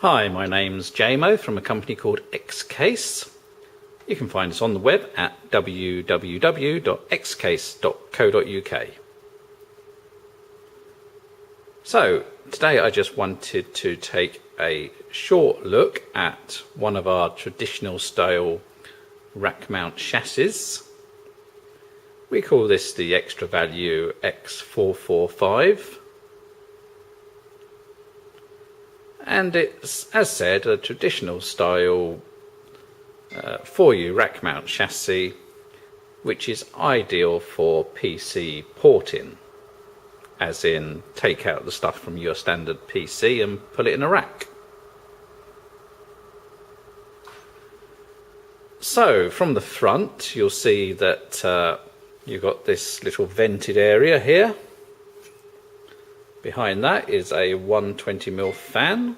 Hi, my name's JMO from a company called Xcase. You can find us on the web at www.xcase.co.uk. So, today I just wanted to take a short look at one of our traditional style rack mount chassis. We call this the Extra Value X445. And it's, as said, a traditional style 4U rack mount chassis, which is ideal for PC porting, as in take out the stuff from your standard PC and put it in a rack. So from the front you'll see that you've got this little vented area here. Behind that is a 120mm fan,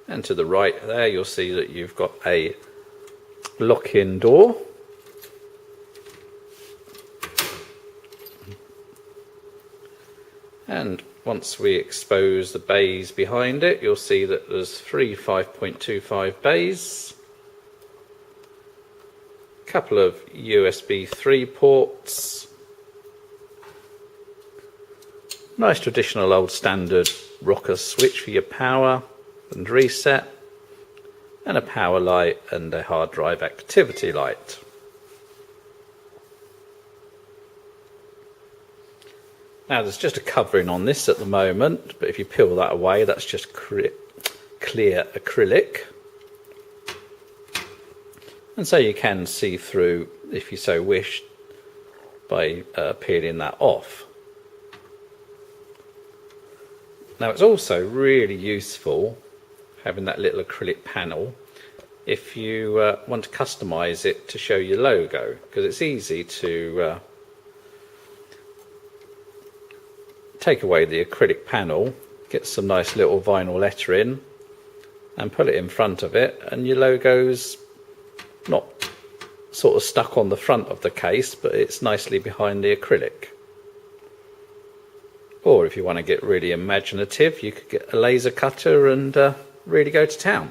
and to the right there you'll see that you've got a lock-in door, and once we expose the bays behind it you'll see that there's 3 5.25 bays, a couple of USB 3 ports, nice traditional old standard rocker switch for your power and reset, and a power light and a hard drive activity light. Now there's just a covering on this at the moment, but if you peel that away that's just clear acrylic, and so you can see through if you so wish by peeling that off. Now it's also really useful having that little acrylic panel if you want to customize it to show your logo, because it's easy to take away the acrylic panel, get some nice little vinyl lettering and put it in front of it, and your logo's not sort of stuck on the front of the case, but it's nicely behind the acrylic. Or if you want to get really imaginative, you could get a laser cutter and really go to town.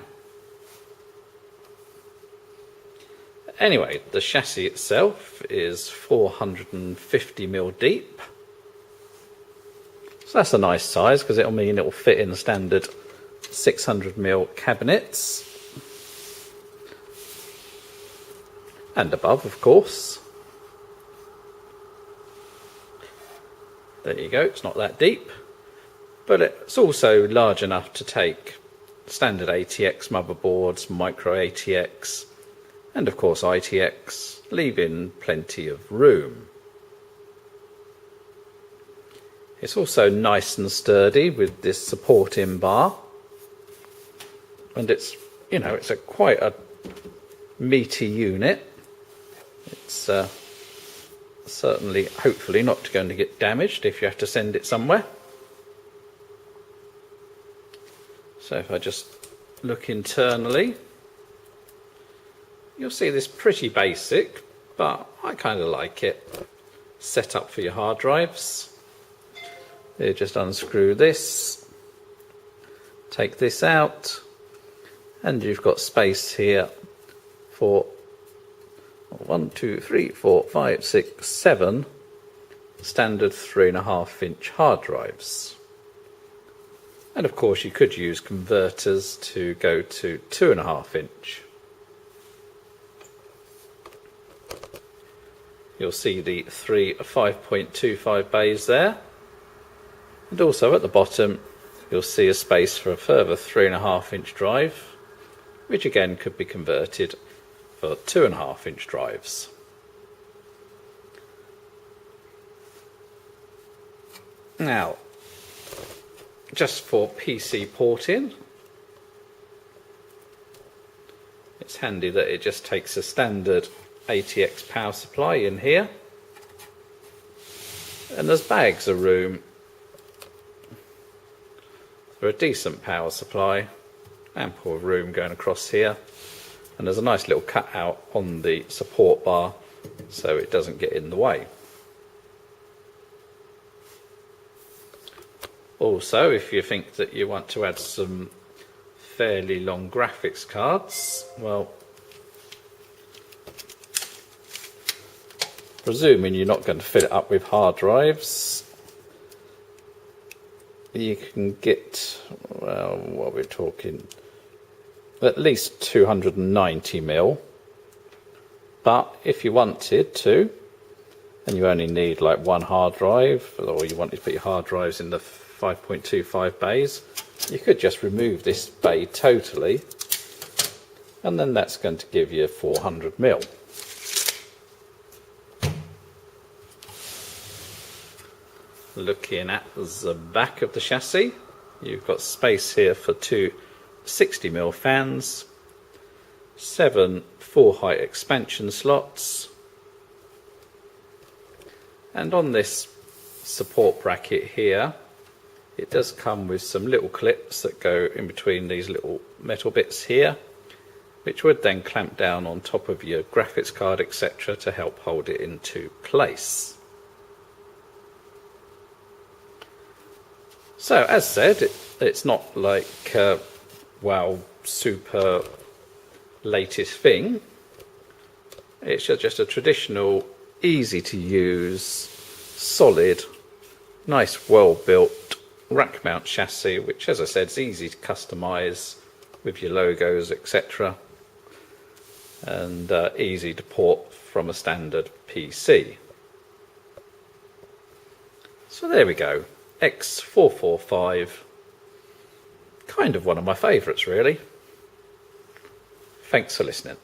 Anyway, the chassis itself is 450mm deep. So that's a nice size, because it'll mean it'll fit in the standard 600mm cabinets. And above, of course. There you go, it's not that deep, but it's also large enough to take standard ATX motherboards, micro ATX, and of course ITX, leaving plenty of room. It's also nice and sturdy with this supporting bar, and it's, you know, it's quite a meaty unit. It's certainly, hopefully not going to get damaged if you have to send it somewhere. So if I just look internally, you'll see this pretty basic, but I kind of like it, set up for your hard drives. You just unscrew this, take this out, and you've got space here for 1, 2, 3, 4, 5, 6, 7 standard 3.5-inch hard drives. And of course you could use converters to go to 2.5-inch. You'll see the 3 5.25 bays there, and also at the bottom you'll see a space for a further 3.5-inch drive, which again could be converted for 2.5-inch drives. Now, just for PC porting, it's handy that it just takes a standard ATX power supply in here, and there's bags of room for a decent power supply, ample room going across here, and there's a nice little cutout on the support bar so it doesn't get in the way. Also, if you think that you want to add some fairly long graphics cards, well, presuming you're not going to fill it up with hard drives, you can get, well, what we're talking, at least 290mm. But if you wanted to, and you only need like one hard drive, or you wanted to put your hard drives in the 5.25 bays, you could just remove this bay totally, and then that's going to give you 400mm. Looking at the back of the chassis, you've got space here for two 60mm fans, 7 4-height expansion slots, and on this support bracket here, it does come with some little clips that go in between these little metal bits here, which would then clamp down on top of your graphics card, etc., to help hold it into place. So, as said, it's not like, wow, super latest thing. It's just a traditional, easy to use, solid, nice, well built rack mount chassis, which, as I said, is easy to customize with your logos, etc., and easy to port from a standard PC. So there we go. X445, kind of one of my favourites really. Thanks for listening.